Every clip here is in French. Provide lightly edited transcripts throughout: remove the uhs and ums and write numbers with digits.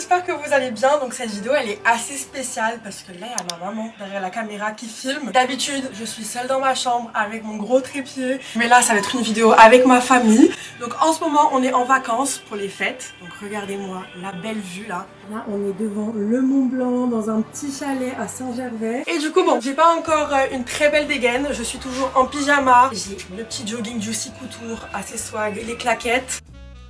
j'espère que vous allez bien. Donc cette vidéo elle est assez spéciale parce que là il y a ma maman derrière la caméra qui filme. D'habitude je suis seule dans ma chambre avec mon gros trépied, mais là ça va être une vidéo avec ma famille. Donc en ce moment on est en vacances pour les fêtes. Donc regardez-moi la belle vue là. Là on est devant le Mont Blanc dans un petit chalet à Saint-Gervais. Et du coup bon, j'ai pas encore une très belle dégaine. Je suis toujours en pyjama. J'ai le petit jogging Juicy Couture assez swag, les claquettes.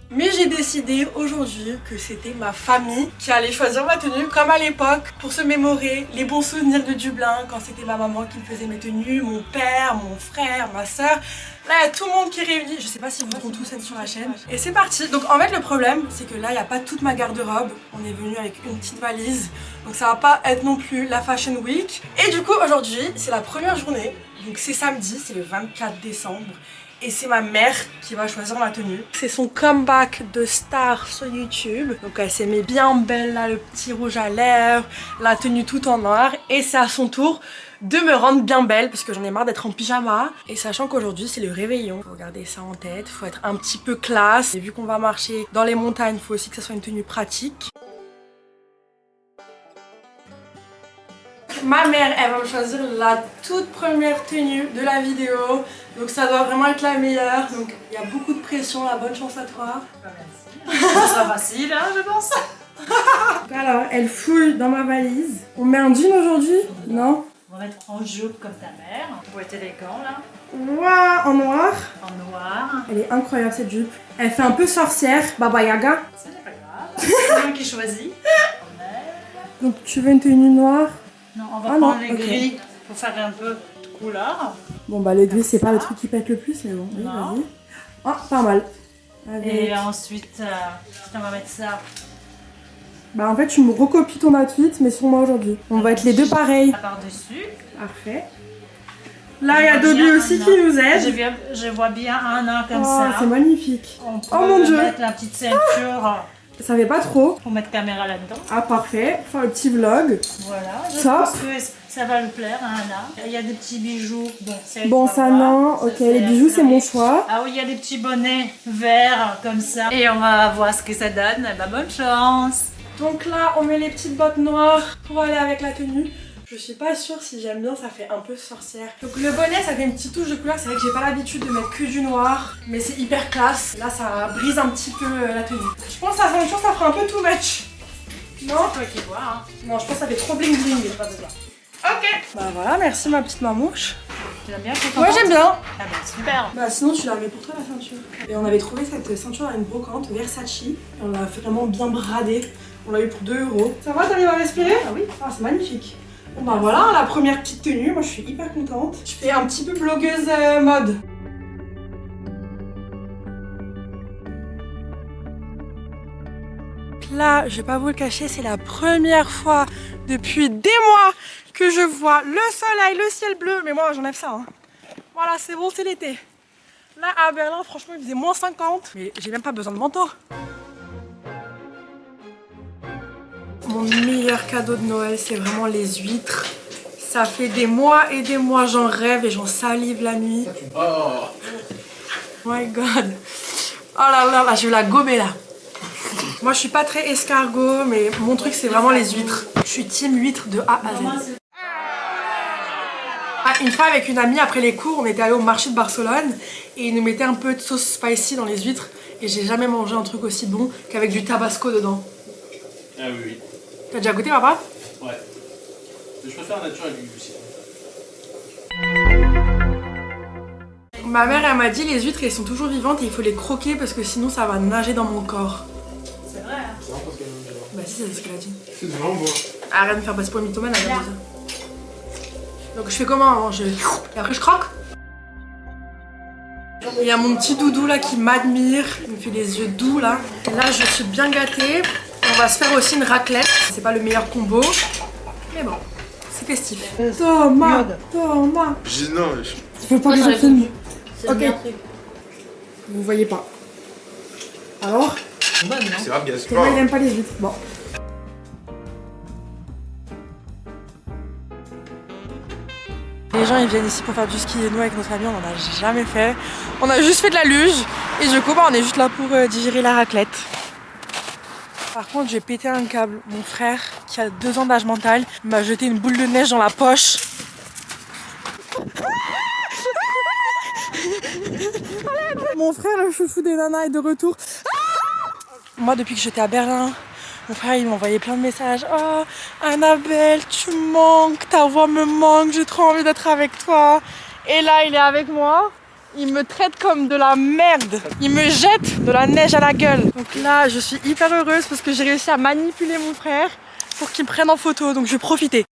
Mais j'ai décidé aujourd'hui que c'était ma famille qui allait choisir ma tenue comme à l'époque pour se mémorer les bons souvenirs de Dublin quand c'était ma maman qui me faisait mes tenues, mon père, mon frère, ma soeur. Là il y a tout le monde qui est réuni, je sais pas si vous voudront tous être sur la chaîne. Et c'est parti. Donc en fait le problème c'est que là il n'y a pas toute ma garde-robe. On est venu avec une petite valise, donc ça va pas être non plus la Fashion Week. Et du coup aujourd'hui c'est la première journée, donc c'est samedi, c'est le 24 décembre. Et c'est ma mère qui va choisir ma tenue. C'est son comeback de star sur YouTube. Donc elle s'est mis bien belle là, le petit rouge à lèvres, la tenue tout en noir. Et c'est à son tour de me rendre bien belle parce que j'en ai marre d'être en pyjama. Et sachant qu'aujourd'hui c'est le réveillon, faut garder ça en tête, faut être un petit peu classe. Et vu qu'on va marcher dans les montagnes, faut aussi que ça soit une tenue pratique. Ma mère, elle va me choisir la toute première tenue de la vidéo. Donc ça doit vraiment être la meilleure. Donc il y a beaucoup de pression, la bonne chance à toi. Merci. Ça sera facile, hein, je pense. Alors, elle fouille dans ma valise. On met un jean aujourd'hui? Non? On va mettre en jupe comme ta mère. Pour être élégant là. Waouh, en noir. En noir. Elle est incroyable cette jupe. Elle fait un peu sorcière, Baba Yaga. Ça n'est pas grave. C'est moi qui choisis. Donc tu veux une tenue noire? Non, on va prendre les gris pour faire un peu de couleur. Bon bah le gris c'est pas le truc qui pète le plus mais bon, oui, vas-y. Oh, pas mal. Avec... Et ensuite, on va mettre ça. Bah en fait tu me recopies ton outfit mais sur moi aujourd'hui. On va être les deux pareils. Par-dessus. Parfait. Là il y a Dobby aussi qui nous aide. Je vois bien un an comme ça. C'est magnifique. On peut mon dieu. mettre la petite ceinture. Ça fait pas trop. Pour mettre caméra là-dedans. Ah parfait, faire le petit vlog. Voilà, je pense que ça va lui plaire à Anna. Il y a des petits bijoux. Bon ça non, ok, les bijoux c'est mon choix. Ah oui, il y a des petits bonnets verts comme ça. Et on va voir ce que ça donne. Bah, bonne chance. Donc là on met les petites bottes noires pour aller avec la tenue. Je suis pas sûre si j'aime bien, ça fait un peu sorcière. Donc le bonnet ça fait une petite touche de couleur, c'est vrai que j'ai pas l'habitude de mettre que du noir, mais c'est hyper classe. Là ça brise un petit peu la tenue. Je pense que la ceinture ça fera un peu too much. Non? C'est toi qui vois. Hein. Non, je pense que ça fait trop bling bling. Pas besoin. Ok. Bah voilà, merci ma petite mamouche. Tu l'aimes bien? Moi j'aime bien. Ah bah super. Bah sinon tu l'avais pour toi la ceinture. Et on avait trouvé cette ceinture à une brocante Versace. Et on l'a vraiment bien bradée. On l'a eu pour 2 €. Ça va, t'arrives à respirer? Ah oui. Ah c'est magnifique. Bon bah voilà, la première petite tenue, moi je suis hyper contente. Je fais un petit peu blogueuse mode. Là, je vais pas vous le cacher, c'est la première fois depuis des mois que je vois le soleil, le ciel bleu. Mais moi j'enlève ça. Hein. Voilà, c'est bon, c'est l'été. Là à Berlin, franchement, il faisait moins 50. Mais j'ai même pas besoin de manteau. Mon meilleur cadeau de Noël, c'est vraiment les huîtres. Ça fait des mois et des mois, j'en rêve et j'en salive la nuit. Oh my god. Oh là là, là, je vais la gober là. Moi, je suis pas très escargot, mais mon truc, c'est vraiment les huîtres. Je suis team huîtres de A à Z. Ah, une fois, avec une amie, après les cours, on était allé au marché de Barcelone et ils nous mettaient un peu de sauce spicy dans les huîtres. Et j'ai jamais mangé un truc aussi bon qu'avec du tabasco dedans. Ah oui, oui. T'as déjà goûté, papa? Ouais. Mais je préfère la nature avec du aussi. Ma mère, elle m'a dit les huîtres, elles sont toujours vivantes et il faut les croquer parce que sinon ça va nager dans mon corps. C'est vrai. Hein. C'est vraiment parce qu'elle aime bien. Bah si, c'est ce qu'elle a dit. C'est vraiment bon. Arrête de me faire passer pour une mythomane, elle a dit ça. Donc je fais comment? Et après je croque. Il y a mon petit doudou là qui m'admire, il me fait des yeux doux là. Et là je suis bien gâtée. On va se faire aussi une raclette. C'est pas le meilleur combo, mais bon, c'est festif. Thomas, Thomas. J'ai non, Il faut pas que je filme. Ok. Bien. Vous voyez pas. Alors? Bonne, non? c'est grave, bien Thomas il aime pas les huîtres. Bon. Les gens ils viennent ici pour faire du ski et nous avec notre famille on en a jamais fait. On a juste fait de la luge et du coup bah, on est juste là pour digérer la raclette. Par contre, j'ai pété un câble. Mon frère, qui a 2 ans d'âge mental, m'a jeté une boule de neige dans la poche. Mon frère, le chouchou des nanas, est de retour. Moi, depuis que j'étais à Berlin, mon frère, il m'envoyait plein de messages. Oh, Annabelle, tu manques, ta voix me manque, j'ai trop envie d'être avec toi. Et là, il est avec moi. Il me traite comme de la merde. Il me jette de la neige à la gueule. Donc là, je suis hyper heureuse parce que j'ai réussi à manipuler mon frère pour qu'il me prenne en photo. Donc je vais profiter.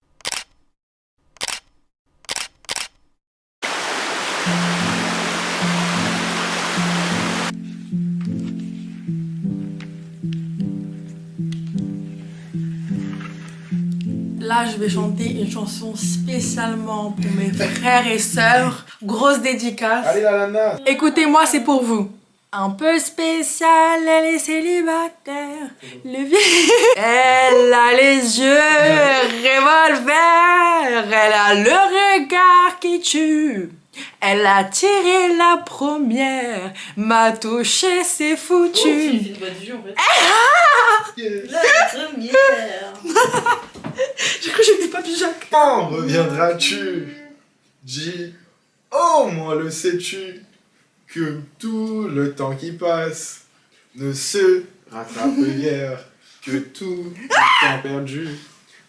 Là, je vais chanter une chanson spécialement pour mes frères et sœurs. Grosse dédicace. Allez, la nana. Écoutez-moi, c'est pour vous. Un peu spéciale, elle est célibataire. Le vieux. Elle a les yeux revolver. Elle a le regard qui tue. Elle a tiré la première. M'a touché, c'est foutu. C'est une voix de jeu en fait. La première. J'ai cru que j'étais pas Jacques. Quand reviendras-tu? Dis, oh, moi le sais-tu, que tout le temps qui passe ne se rattrape guère, que tout le temps perdu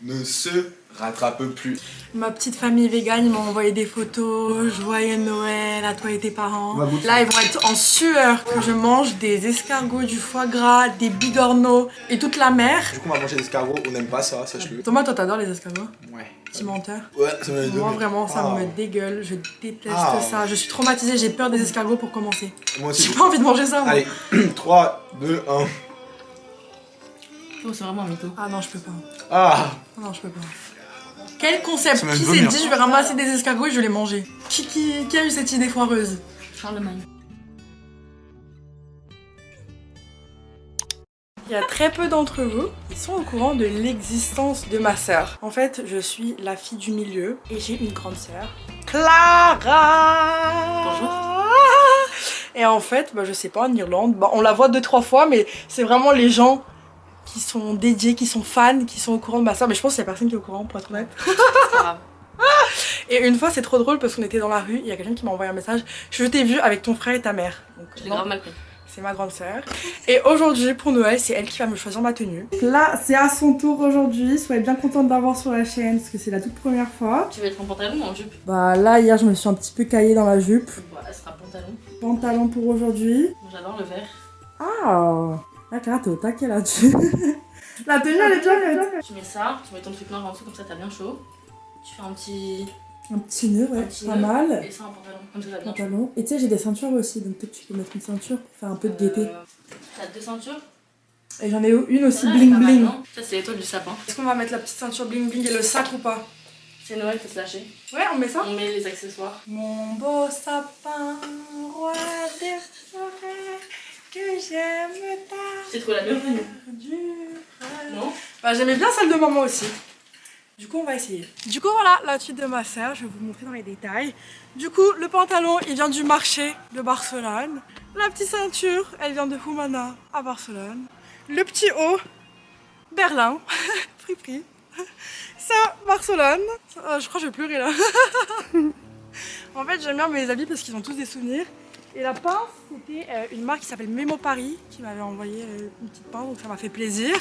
ne se rattrape plus. Ma petite famille végane, ils m'ont envoyé des photos. Joyeux Noël à toi et tes parents. Là, ils vont être en sueur que je mange des escargots, du foie gras, des bigorneaux et toute la mer. Du coup, on va manger des escargots, on n'aime pas ça, sache-le. Thomas, toi, t'adores les escargots? Ouais. Petit menteur. Ouais, ça m'a Moi, vraiment, ça me dégueule. Je déteste ça. Je suis traumatisée, j'ai peur des escargots pour commencer. Moi aussi. J'ai pas envie de manger ça, moi. Allez, 3, 2, 1. Oh, c'est vraiment un mytho. Ah non, je peux pas. Ah! Non, je peux pas. Quel concept? Ça m'a Qui fait s'est vomir. dit je vais ramasser des escargots et je vais les manger? Qui a eu cette idée foireuse? Charlemagne. Il y a très peu d'entre vous qui sont au courant de l'existence de ma sœur. En fait, je suis la fille du milieu et j'ai une grande sœur, Clara. Bonjour. Et en fait, je sais pas, en Irlande, on la voit 2-3 fois, mais c'est vraiment les gens qui sont dédiés, qui sont fans, qui sont au courant de ma sœur. Mais je pense qu'il y a personne qui est au courant, pour être honnête. C'est pas grave. Et une fois, c'est trop drôle parce qu'on était dans la rue, il y a quelqu'un qui m'a envoyé un message. Je t'ai vu avec ton frère et ta mère. Donc, Je l'ai grave mal pris. c'est ma grande sœur. Et aujourd'hui, pour Noël, c'est elle qui va me choisir ma tenue. Là, c'est à son tour aujourd'hui. Soyez bien contente d'avoir sur la chaîne parce que c'est la toute première fois. Tu vas être en pantalon ou en jupe? Bah là, hier, je me suis un petit peu caillée dans la jupe. Bah, elle sera pantalon. Pantalon pour aujourd'hui. Moi, j'adore le vert. Ah, là, Clara, t'es au taquet là-dessus. La tenue, elle est déjà faite. Tu mets ça, tu mets ton truc noir en dessous, comme ça t'as bien chaud. Tu fais un petit nœud, ouais, un petit pas nœud, mal. Et ça en pantalon, comme ça t'as bien chaud. Pantalon. Et tu sais, j'ai des ceintures aussi, donc peut-être tu peux mettre une ceinture pour faire un peu de gaieté. T'as 2 ceintures? Et j'en ai une aussi Celle-là, elle est bling pas mal, bling. non? Ça, c'est l'étoile du sapin. Est-ce qu'on va mettre la petite ceinture bling bling et le sac ou pas? C'est Noël, faut se lâcher. Ouais, on met ça. On met les accessoires. Mon beau sapin, roi des forêts, que j'aime ta C'est trop la bienvenue. verdure. Non? Bah, j'aimais bien celle de maman aussi. Du coup, on va essayer. Du coup, voilà la suite de ma sœur. Je vais vous montrer dans les détails. Du coup, le pantalon, il vient du marché de Barcelone. La petite ceinture, elle vient de Humana à Barcelone. Le petit haut, Berlin. Free. Ça, Barcelone. Je crois que je vais pleurer là. En fait, j'aime bien mes habits parce qu'ils ont tous des souvenirs. Et la pince, c'était une marque qui s'appelle Memo Paris qui m'avait envoyé une petite pince, donc ça m'a fait plaisir.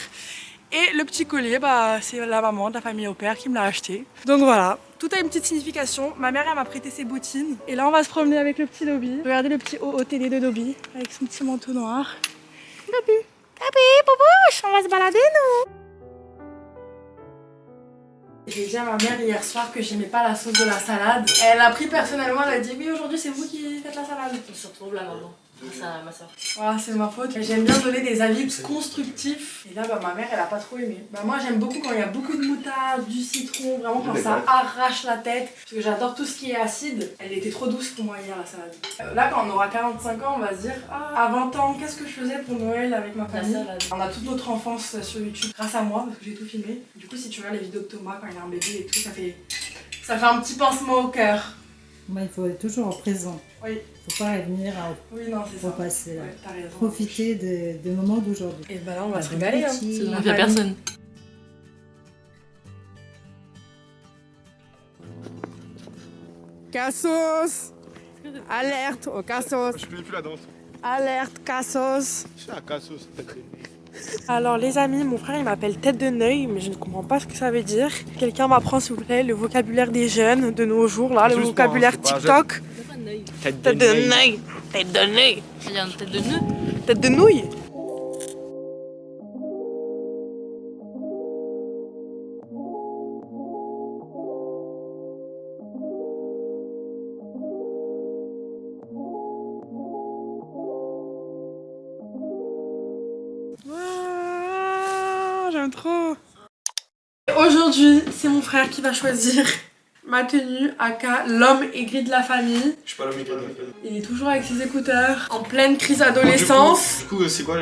Et le petit collier, c'est la maman de la famille au père qui me l'a acheté. Donc voilà, tout a une petite signification. Ma mère, elle m'a prêté ses bottines. Et là, on va se promener avec le petit Dobby. Regardez le petit OOTD de Dobby avec son petit manteau noir. Dobby, Bobouche, on va se balader, nous. J'ai dit à ma mère hier soir que j'aimais pas la sauce de la salade. Elle a pris personnellement, elle a dit oui, aujourd'hui c'est vous qui faites la salade. On se retrouve là maintenant. Ça, ma soeur. Voilà, c'est ma faute. J'aime bien donner des avis constructifs. Et là, ma mère, elle a pas trop aimé. Moi, j'aime beaucoup quand il y a beaucoup de moutarde, du citron, vraiment quand ça arrache la tête. Parce que j'adore tout ce qui est acide. Elle était trop douce pour moi hier, la salade. Là, quand on aura 45 ans, on va se dire à 20 ans, qu'est-ce que je faisais pour Noël avec ma famille? On a toute notre enfance sur YouTube grâce à moi, parce que j'ai tout filmé. Du coup, si tu regardes les vidéos de Thomas quand il a un bébé et tout, ça fait un petit pincement au cœur. Bah, il faut être toujours en présent. Oui, Faut pas revenir oui, non, c'est ça. au passé. Là. Ouais, t'as raison. Profiter des moments d'aujourd'hui. Et bah là, on va Bah, se bon régaler. Hein. appétit. C'est dans la Il y a famille. personne. Cassos! Alerte au cassos! Je connais plus la danse. Alerte cassos! Je suis à Cassos. Alors les amis, mon frère il m'appelle tête de neuil, mais je ne comprends pas ce que ça veut dire. Quelqu'un m'apprend s'il vous plaît le vocabulaire des jeunes de nos jours, là, le Juste vocabulaire moi, c'est pas TikTok. Tête Tête de neuil! Tête de neuil! Il y a une tête de nœud. Tête de nouille! Ah, j'aime trop. Aujourd'hui, c'est mon frère qui va choisir ma tenue, aka l'homme aigri de la famille. Je suis pas l'homme aigri de la famille. Il est toujours avec ses écouteurs, en pleine crise adolescence. Du coup, c'est quoi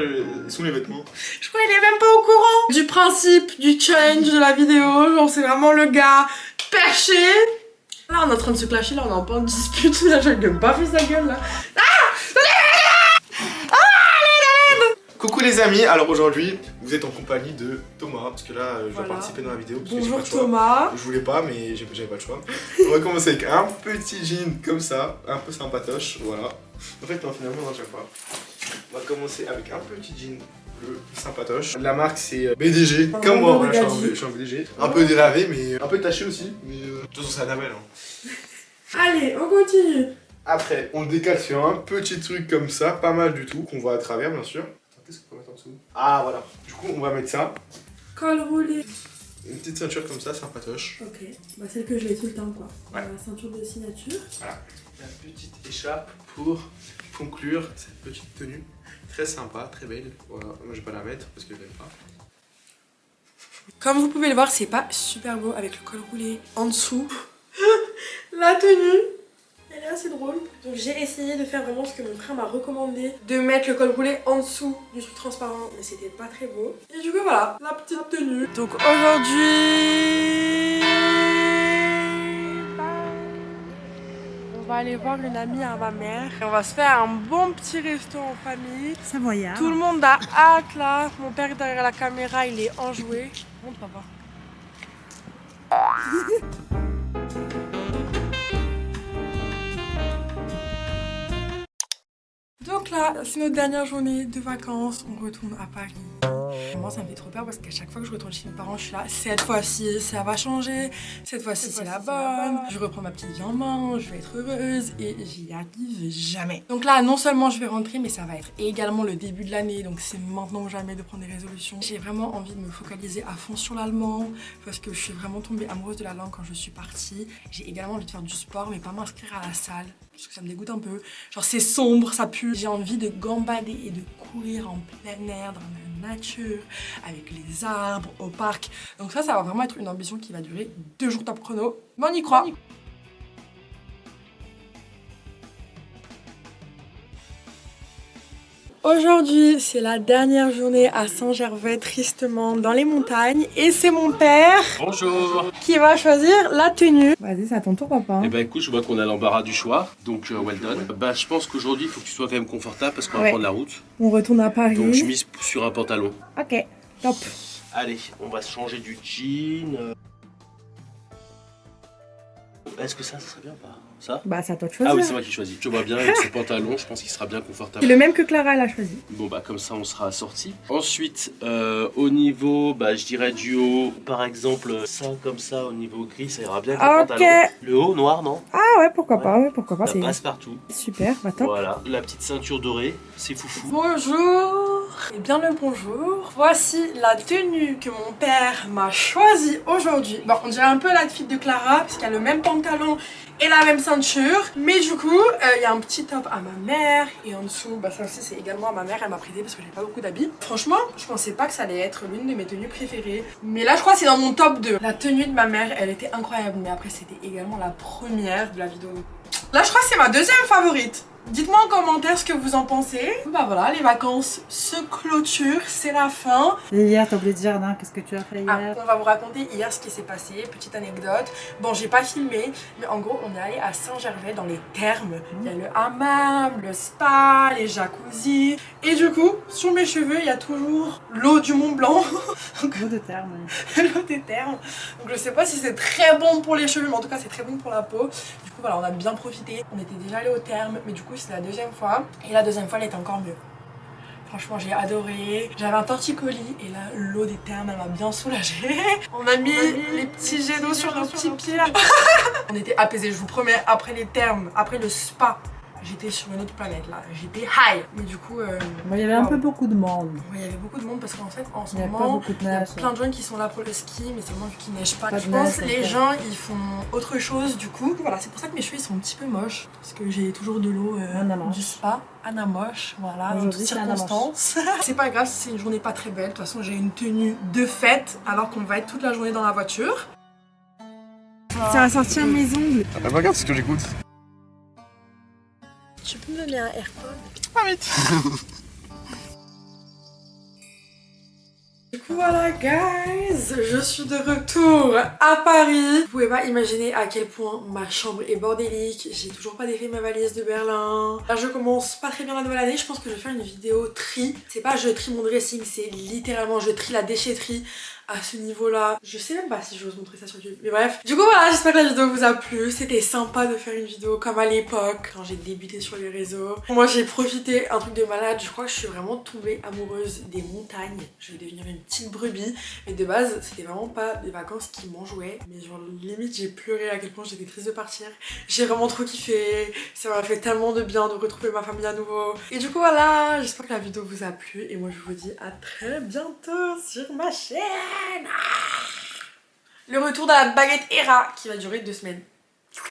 sont les vêtements? Je crois qu'il est même pas au courant du principe, du challenge de la vidéo. Genre, c'est vraiment le gars perché. Là, on est en train de se clasher, là, on est en plein de dispute. Là, je lui ai même pas fait sa gueule, là. Coucou les amis, alors aujourd'hui, vous êtes en compagnie de Thomas, parce que là, je dois Voilà. participer dans la vidéo. Parce que j'ai pas Bonjour le choix. Thomas. Je voulais pas, mais j'avais pas le choix. On va commencer avec un petit jean comme ça, un peu sympatoche, voilà. En fait, non, finalement, non, j'aime pas. On va commencer avec un petit jean bleu sympatoche. La marque, c'est BDG, comme moi, voilà, je suis en BDG. Un peu délavé, mais un peu taché aussi. Mais de toute façon, c'est Annabelle. Hein. Allez, on continue. Après, on le décale sur un petit truc comme ça, pas mal du tout, qu'on voit à travers, bien sûr. Qu'est-ce qu'on peut mettre en dessous? Ah, voilà. Du coup, on va mettre ça. Col roulé. Une petite ceinture comme ça, sympatoche. Ok, bah celle que je mets tout le temps quoi. Ouais. La ceinture de signature. Voilà. La petite écharpe pour conclure cette petite tenue. Très sympa, très belle. Voilà, moi je vais pas la mettre parce que je l'aime pas. Comme vous pouvez le voir, c'est pas super beau avec le col roulé en dessous. La tenue, elle est assez drôle. Donc j'ai essayé de faire vraiment ce que mon frère m'a recommandé, de mettre le col roulé en dessous du truc transparent, mais c'était pas très beau. Et du coup voilà, la petite tenue. Donc aujourd'hui, on va aller voir une amie à ma mère. Et on va se faire un bon petit resto en famille. Savoyard. Tout le monde a hâte là. Mon père derrière la caméra, il est enjoué. Montre papa. Donc là, c'est notre dernière journée de vacances. On retourne à Paris. Moi, ça me fait trop peur parce qu'à chaque fois que je retourne chez mes parents, je suis là. Cette fois-ci, ça va changer. Cette fois-ci, c'est la bonne. Je reprends ma petite vie en main. Je vais être heureuse et j'y arrive jamais. Donc là, non seulement je vais rentrer, mais ça va être également le début de l'année. Donc c'est maintenant ou jamais de prendre des résolutions. J'ai vraiment envie de me focaliser à fond sur l'allemand parce que je suis vraiment tombée amoureuse de la langue quand je suis partie. J'ai également envie de faire du sport, mais pas m'inscrire à la salle parce que ça me dégoûte un peu. Genre c'est sombre, ça pue. J'ai envie de gambader et de courir en plein air, dans la nature, avec les arbres, au parc. Donc ça va vraiment être une ambition qui va durer 2 jours top chrono. Mais on y croit. Aujourd'hui, c'est la dernière journée à Saint-Gervais, tristement, dans les montagnes. Et c'est mon père Bonjour. qui va choisir la tenue. Vas-y, c'est à ton tour, papa. Eh ben écoute, je vois qu'on a l'embarras du choix, donc well done. Bah je pense qu'aujourd'hui il faut que tu sois quand même confortable parce qu'on va Ouais. prendre la route. On retourne à Paris. Donc je mise sur un pantalon. Ok, top. Allez, on va se changer du jean. Est-ce que ça serait bien ou pas? Ça? Bah, c'est à toi de Ah choisir. oui, c'est moi qui choisis. Je vois bien avec ce pantalon, je pense qu'il sera bien confortable. C'est le même que Clara, elle a choisi. Bon bah comme ça on sera assorti. Ensuite au niveau bah je dirais du haut, par exemple ça comme ça au niveau gris ça ira bien avec le Ok. pantalon. Le haut noir non? Ah ouais, pourquoi pas, oui, pourquoi pas. Ça passe partout. Super, bah top. Voilà, la petite ceinture dorée, c'est foufou. Bonjour et bien le bonjour. Voici la tenue que mon père m'a choisie aujourd'hui. Bon, on dirait un peu la fille de Clara parce qu'il y a le même pantalon et la même ceinture. Mais du coup, il y a un petit top à ma mère et en dessous, bah ça aussi c'est également à ma mère. Elle m'a prêté parce que j'ai pas beaucoup d'habits. Franchement, je pensais pas que ça allait être l'une de mes tenues préférées. Mais là, je crois que c'est dans mon top 2. La tenue de ma mère, elle était incroyable. Mais après, c'était également la première de la vidéo. Là, je crois que c'est ma deuxième favorite. Dites-moi en commentaire ce que vous en pensez. Bah voilà, les vacances se clôturent, c'est la fin. Et hier, t'as oublié de dire, non, qu'est-ce que tu as fait hier? On va vous raconter hier ce qui s'est passé, petite anecdote. Bon, j'ai pas filmé, mais en gros, on est allé à Saint-Gervais dans les thermes. Il y a le hammam, le spa, les jacuzzis. Et du coup, sur mes cheveux, il y a toujours l'eau du Mont Blanc. L'eau de terme. L'eau des thermes. Donc je sais pas si c'est très bon pour les cheveux, mais en tout cas, c'est très bon pour la peau. Du coup, voilà, on a bien profité. On était déjà allé au therme, mais du coup, c'est la deuxième fois. Et la deuxième fois, elle était encore mieux. Franchement, j'ai adoré. J'avais un torticolis et là, l'eau des thermes, elle m'a bien soulagée. On a mis les petits jets d'eau sur nos petits pieds. On était apaisés, je vous promets. Après les thermes, après le spa, j'étais sur une autre planète là. J'étais high. Mais du coup, Bon, il y avait un peu beaucoup de monde. ouais, il y avait beaucoup de monde parce qu'en fait, en ce Il y a pas moment, beaucoup de il y a neige. plein de gens qui sont là pour le ski, mais c'est moi vu qu'il neige pas. Pas de Je pense neige, les ok. gens ils font autre chose du coup. Voilà, c'est pour ça que mes cheveux ils sont un petit peu moches parce que j'ai toujours de l'eau Anna moche. du spa. Anna moche, voilà, en Aujourd'hui, toutes c'est Anna moche. circonstances. C'est pas grave si c'est une journée pas très belle. De toute façon, j'ai une tenue de fête alors qu'on va être toute la journée dans la voiture. Ça va sortir mes ongles. Ah, bah, regarde ce que j'écoute. Tu peux me donner un AirPod? Ah, vite. Du coup voilà guys, je suis de retour à Paris. Vous pouvez pas imaginer à quel point ma chambre est bordélique. J'ai toujours pas défait ma valise de Berlin. Là je commence pas très bien la nouvelle année, je pense que je vais faire une vidéo tri. C'est pas je trie mon dressing, c'est littéralement je trie la déchetterie. À ce niveau là, je sais même pas si j'ose montrer ça sur YouTube, mais bref. Du coup voilà, j'espère que la vidéo vous a plu. C'était sympa de faire une vidéo comme à l'époque quand j'ai débuté sur les réseaux. Moi j'ai profité, un truc de malade. Je crois que je suis vraiment tombée amoureuse des montagnes. Je vais devenir une petite brebis. Mais de base c'était vraiment pas des vacances qui m'enjouaient, mais genre limite j'ai pleuré à quel point j'étais triste de partir. J'ai vraiment trop kiffé, ça m'a fait tellement de bien de retrouver ma famille à nouveau. Et du coup voilà, j'espère que la vidéo vous a plu et moi je vous dis à très bientôt sur ma chaîne. Le retour de la baguette Hera qui va durer 2 semaines.